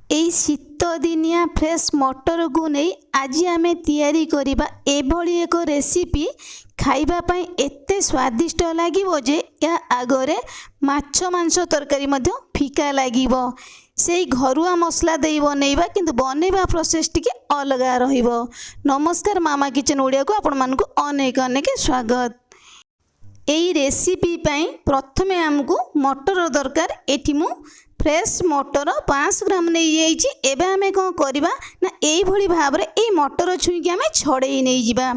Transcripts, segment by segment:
एई शीत दिनिया फ्रेश मटर को नहीं आज आमे तैयारी करिबा एभली एक रेसिपी खाइबा पई एते स्वादिष्ट लागिबो जे या आगरे माछ मांस तरकारी मध्य फिका लागिबो। सेई घरुआ मसला देई बनैबा किंतु बनैबा प्रोसेस टिके अलगा रहिबो। नमस्कार मामा किचन ओडिया को आपण मानकु अनेक अनेक स्वागत। एई रेसिपी पई प्रथमे हमकु मटर दरकार। एठी मु फ्रेश मटर 500 ग्राम नहीं जाइए। एबे आमे कौन करवा ना एई भली भाबरे एई मटर छुईकी आमे छड़ेई नहीं जिबा।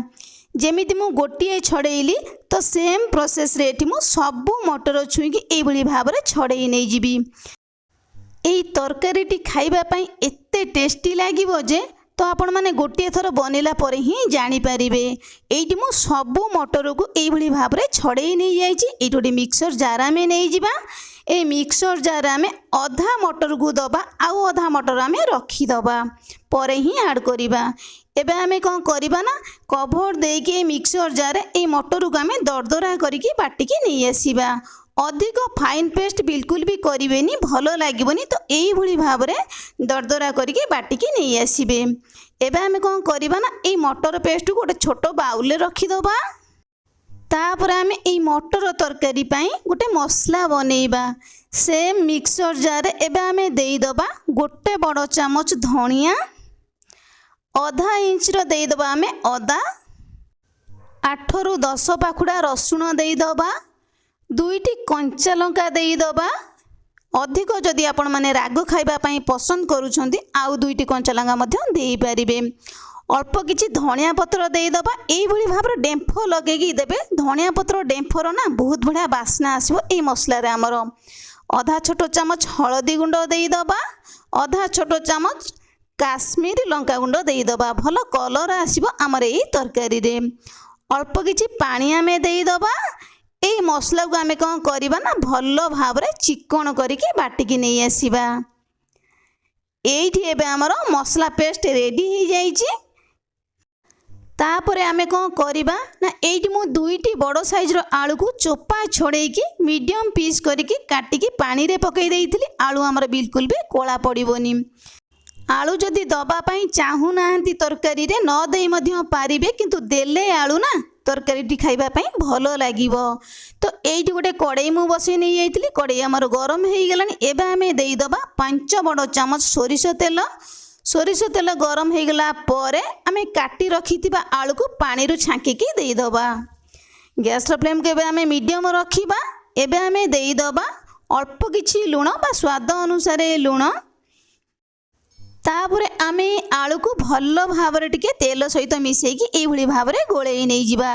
जेमिति मु गोटिए छड़ेइली तो सेम प्रोसेस रे एठी मु सब मटर छुईकी एई भली भाबरे छड़ेई नहीं जिबी। एई तरकारीटी खाइबा पई एते टेस्टी लागिबो जे तो आपण माने गोटिए थर बनेला परे ही जानि पारिबे। एइटी मु सब मटर को एई भली भाबरे छड़ेई नहीं जाइए। एइटी गोटे मिक्सर जार में नहीं जिबा। ए मिक्सर जार आमे अधा मटर को दबा आउ अधा मटर आमे रखी दबा परे ही ऐड करिबा। एबे आमे कोन करिबा ना कवर देके मिक्सर जार ए मटर को आमे दरदरा करिके बाटिके नहीं आसीबा। अधिक फाइन पेस्ट बिल्कुल भी करिवेनी, भलो लागिबोनी। तो एई भली भाबरे दरदरा करिके बाटिके नहीं आसीबे। एबे आमे कोन करिबा ना ए मटर पेस्ट को गोटे छोट बाउल ले रखी दबा। तापर आमे एई मटर तरकारी पाई गोटे मसला बनैबा। सेम मिक्सर जार एबे आमे देई दबा गोटे बड़ चामच धनिया, आधा इंच रो देई दबा आमे अदा, 8 रु 10 पाखुड़ा रसुण देई दबा, 2टी कंचा लंका देई दबा। अधिक जदि आपण माने राग खाइबा पई पसंद करूछंती आउ 2टी कंचा लंका मध्य देई पारिबे। अल्प किछि धनिया पत्र देई दबा। एई भली भाबरे डेंफ लगेगी देबे। धनिया पत्र डेंफर ना बहुत बढ़िया बास्ना आसीबो एई मसला रे। हमर आधा छोट चामच हळदी गुंड देई दबा, आधा छोट चामच काश्मीरी लंका गुंड देई दबा। भलो कलर आसीबो हमर एई तरकारी रे। अल्प किछि पानी आमे देई दबा। एई मसला को आमे कोन करिबा ना भलो भाबरे चिकन करिके बाटिकी नै आसीबा। एइठी एबे हमर मसला पेस्ट रेडी हो जाइछि। तापरे आमे कौन करिबा ना एइठी मु 2टी बड़ साइज रो आलू को चोपा छोड़ेकी मीडियम पीस करिकी काटिकी पानी रे पकई देइथिली। आलू हमर बिल्कुल भी कोला पड़िबोनी। आलू जदि दबा पई चाहू नाहंती तरकारी रे न देई मध्य पारिबे, किंतु देले आलू ना तरकारीटी खाइबा पई भलो लागिबो। तो एइठी गोटे कड़ाई मु बसई नै जाइथिली। कड़ाई हमर गरम हेई गेलानी। एबे आमे देई दबा 5 बड़ चामच सोरिष तेल। सोरिष तेल गरम हो गला परे आमे काटी रखिथिबा आलू को पानी रु छांकीकी देई दबा। गैस रो फ्लेम को एबे आमे मीडियम रखिबा। एबे आमे देई दबा अल्प किछि लूण बा स्वाद अनुसार लूण। तापरे आमे आलू को भलो भाबरे टिके तेल सहित मिसेकी एई भली भाबरे गोळेई नै जिबा।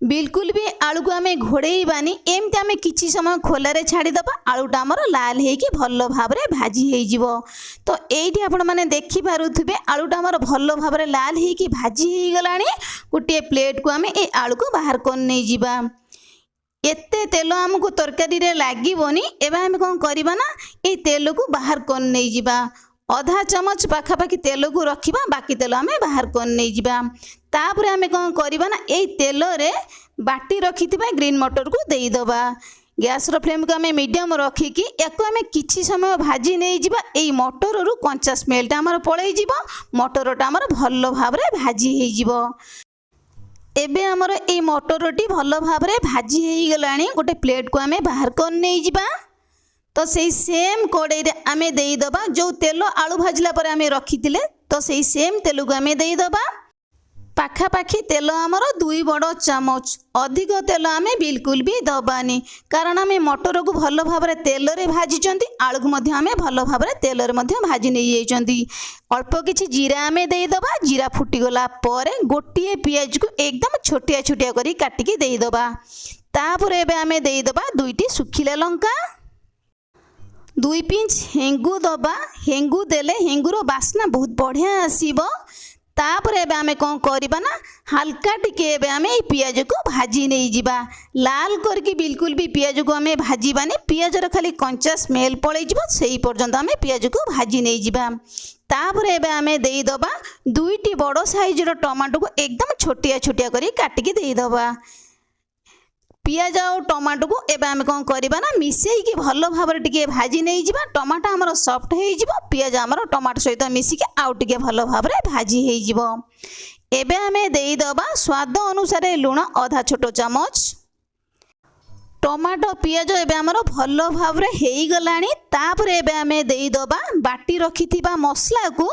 बिल्कुल भी आलू को आमे घोड़ेइबानी। एमती आमे किछि समय खोला रे छाड़ी दबा। आलूटा हमर लाल हेकी भलो भाबरे भाजी हेई जिवो। तो एइठी आपण माने देखि पारुथिबे आलूटा हमर भलो भाबरे लाल हेकी भाजी हेई गलानी। गोटे प्लेट को आमे ए आलू को बाहर कोन नै जिबा। एते तेल हमको तरकारी रे लागिबोनी। एबे आमे कोन करिबा ना ए तेल को बाहर कोन नै जिबा। आधा चामच पाखापाखि तेल को रखिबा, बाकी तेल आमे बाहर कोन नै जिबा। तापरे आमे कोन करिबा ना एई तेल रे बाटी रखिथिबा ग्रीन मटर को देई दबा। गैस रो फ्लेम को आमे मीडियम रखिकी एको आमे किछि समय भाजी नै जिबा। एई मटर रु कंचा स्मेलटा हमर पळेई जिवो। मटरटा हमर भलो भाबरे भाजी हेई जिवो। एबे हमर एई मटरटी भलो भाबरे भाजी हेई गलानी। गोटे प्लेट को आमे बाहर कोन नै जिबा। तो सेई सेम कड़ाई रे आमे देई दबा जो तेल आलू भाजला पर आमे रखिथिले। तो सेई सेम तेल को आमे देई दबा। पाखापाखि तेल हमर 2 बड़ चामच। अधिक तेल आमे बिल्कुल भी दबानी, कारण आमे मटर को भलो भाबरे तेल रे भाजिचंती। आलू को मध्य आमे भलो भाबरे तेल रे मध्य भाजी नै जाइचंती। अल्प किछि जीरा आमे देई दबा। जीरा फुटी गला परे गोटिए पियाज को एकदम छोटिया छोटिया करी काटिकी देई दबा। तापर एबे आमे देई दबा 2टी सुखिला लंका, 2 पिंच हेंगु दबा। हेंगु देले हेंगुर बास्ना बहुत बढ़िया आसीबो। तापर एबे आमे कोन करिबा ना हल्का टिके एबे आमे ए पियाज को भाजी नै जिबा। लाल करके बिल्कुल भी पियाज को आमे भाजीबानी। पियाज र खाली कंचा स्मेल पळेई जिवो सेही पर्यंत आमे पियाज को भाजी नै जिबा। तापर एबे आमे देई दबा 2टी बड़ साइज रो टमाटो को एकदम छोटिया छोटिया करी काटिकी देई दबा। पियाज आउ टमाटो को एबे आमे कौन करिबा ना मिसेई भल भाव टिके भाजी नहीं जिबा। टमाटो हमर सॉफ्ट हो जिवो, पियाज हमर टमाटो सहित मिसिके आउ टिके भल भाव भाजी हो जिवो। एबे आमे देई दबा स्वाद अनुसार लूण आधा छोटो चामच। टमाटो पियाज एबे हमर भल भाव हेई गलानी। तापर एबे आमे देई दबा बाटी रखिथिबा मसला को।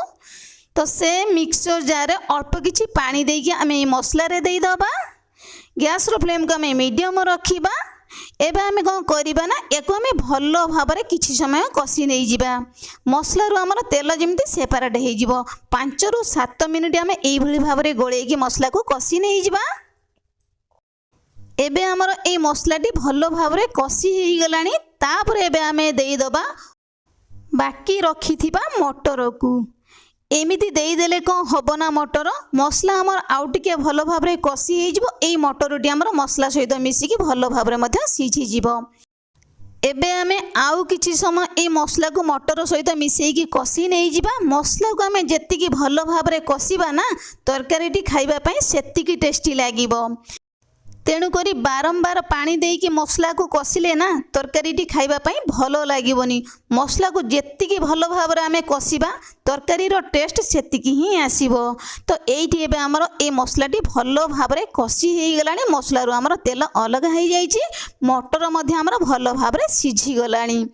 तो से मिक्सचर जार अल्प किछि पानी देकी आमे मसला रे देई दबा। गैस रो फ्लेम को आमे मीडियम रखिबा। एबे आमे कोन करिबा ना एको आमे भलो भाबरे किछि समय कसी नै जिबा। मसला रो हमर तेल जेमति सेपरेट हे जिवो। 5 रु 7 मिनिट आमे एई भली भाबरे गोळेई की मसला को कसी नै जिबा। एबे हमर एई मसलाटी भलो भाबरे कसी हेई गलानी। तापर एबे आमे देई दबा बाकी रखिथिबा मटर को। एमिति देई देले कौन हब ना मटर मसला हमर आउ टिके भल भाव कसी हो जिवो। एई मटरटी हमर मसला सहित मिसिकी भल भाव मध्य सिझी जिवो। एबे आमे आउ किछि समय एई मसला को मटर सहित मिसेईकी कसी नै जिबा। मसला को आमे जेतिकी भल भाव कसीबा ना तरकारीटी खाइबा पई सेतिकी टेस्टी लागिबो। तेणु करी बारंबार पानी देकी मसला को कसिले ना तरकारीटी खाइबा पई भलो लागिबोनी। मसला को जेतिकी भलो भाबरे आमे कसिबा तरकारी रो टेस्ट सेतिकी ही आसीबो। तो एइठी एबे हमर ए मसलाटी भलो भाबरे कसी हेई गलानी। मसला रो हमर तेल अलग हेई जाईची, मटर मध्ये हमर भलो भाबरे सिझी गलानी।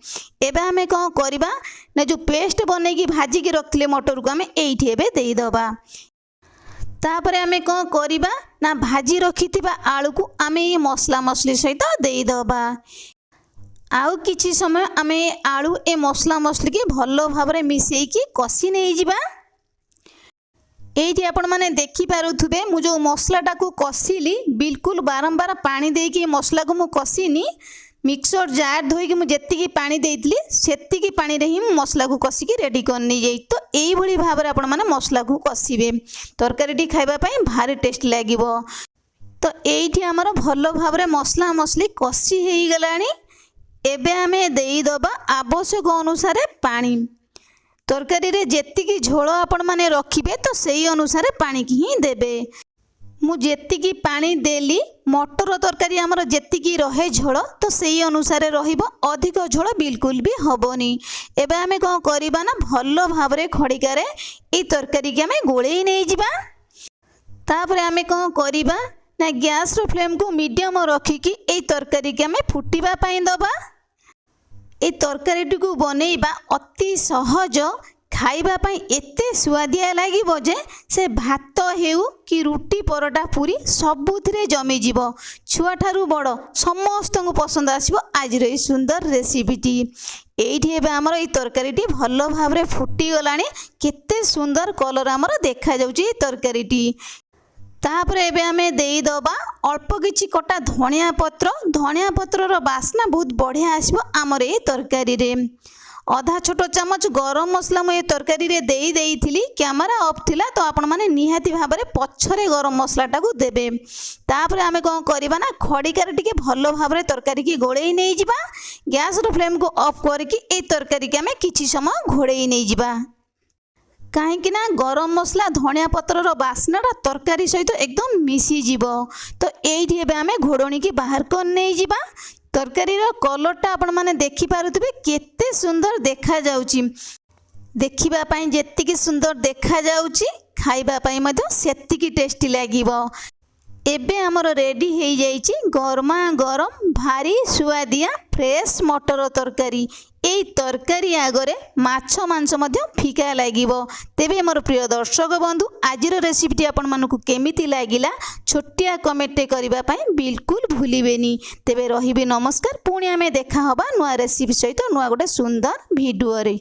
एबे आमे कोन करबा ना जो पेस्ट बनेकी भाजी की रखले मटर को आमे एइठी एबे देई दबा। तापर आमे कौन करिबा ना भाजी रखिथिबा आलू को आमे ये मसला मसली सहित देई दबा। आउ किछि समय आमे आलू ए मसला मसली के भलो भाबरे मिसेई की कसी नै जिबा। एइठी आपण माने देखि पारुथुबे मु जो मसलाटा को कसिली बिल्कुल बारंबार पानी देकी मसला को मु कसिनी। मिक्सर जार धोईकी मु जेतिकी पानी देइतली सेतिकी पानी रे ही मसला को कसिकी रेडी करनी जाई। तो एई भली भाबरे आपण माने मसला को कसिबे तरकारीटी खाइबा पई भारी टेस्ट लागिबो। तो एइठी हमर भलो भाबरे मसला मसली कसी हेई गलानी। एबे आमे देई दबा आवश्यक अनुसार पानी। तरकारी रे जेतिकी झोल आपण माने रखिबे तो सेई अनुसार पानी की ही देबे। मु जेतिकी पानी देली मटर तरकारी हमर जेतिकी रहे झोल तो सेई अनुसार रहिबो। अधिक झोल बिल्कुल भी हबोनी। एबे आमे कोन करिबा ना भलो भाबरे खड़िकारे ए तरकारी के आमे गोळेई नै जिबा। तापर आमे कोन करिबा ना गैस रो फ्लेम को मीडियम रखिकी ए तरकारी के आमे फुटिबा पई दबा। ए तरकारीटी को बनेइबा अति सहज, खाइबा पई एते स्वादिया लागिबो जे से भात हेउ कि रुटी परोटा पूरी सबुथिरे जमी जीवो। छुआ ठारू बड़ समस्त को पसंद आसीबो आज रे सुंदर रेसिपीटी। एइठी एबे हमर ए तरकारीटी भलो भाबरे फुटी गलानी। केते सुंदर कलर हमर देखा जाउची ए तरकारीटी। तापर एबे आमे देई दबा अल्प किछि कटा धनिया पत्र रो बास्ना बहुत बढ़िया आसीबो हमर ए तरकारी रे। आधा छोटो चामच गरम मसला मु ए तरकारी रे देई देइथिली। कैमरा ऑफ थिला तो आपण माने निहाती भाबरे पछरे गरम मसलाटा को देबे। तापर आमे कोन करबा ना खड़िकार टिके भलो भाबरे तरकारी की गोळेई नै जिबा। गैस रो फ्लेम को ऑफ करके ए तरकारी के आमे किछि समय घोड़ेई नै जिबा। कहीं ना गरम मसला धनिया पत्र रो बास्नाटा तरकारी सहित एकदम मिसी जीवो। तो एइठी एबे आमे घोड़णी की बाहर कर नै जिबा। तरकारी रो कलरटा आपण माने देखि पारुथबे केते सुंदर देखा जाउची। देखिबा पई जेतिकी सुंदर देखा जाउची खाइबा पई मधे सेतिकी टेस्टी लागिबो। एबे हमर रेडी हेई जाईची गरमा गरम भारी सुआदिया फ्रेश मटर तरकारी। एई तरकारी आगरे माछ मांस मध्य फिका लागिबो। तेबे मोर प्रिय दर्शक बंधु आजिर रेसिपीटी आपण मानकु केमिति लागिला छोटिया कमेंट करिबा पई बिल्कुल भूलिबेनी। तेबे रहिबे नमस्कार। पुणी आमे देखा हबा नुआ रेसिपी सहित नुआ गोटे सुंदर वीडियो रे।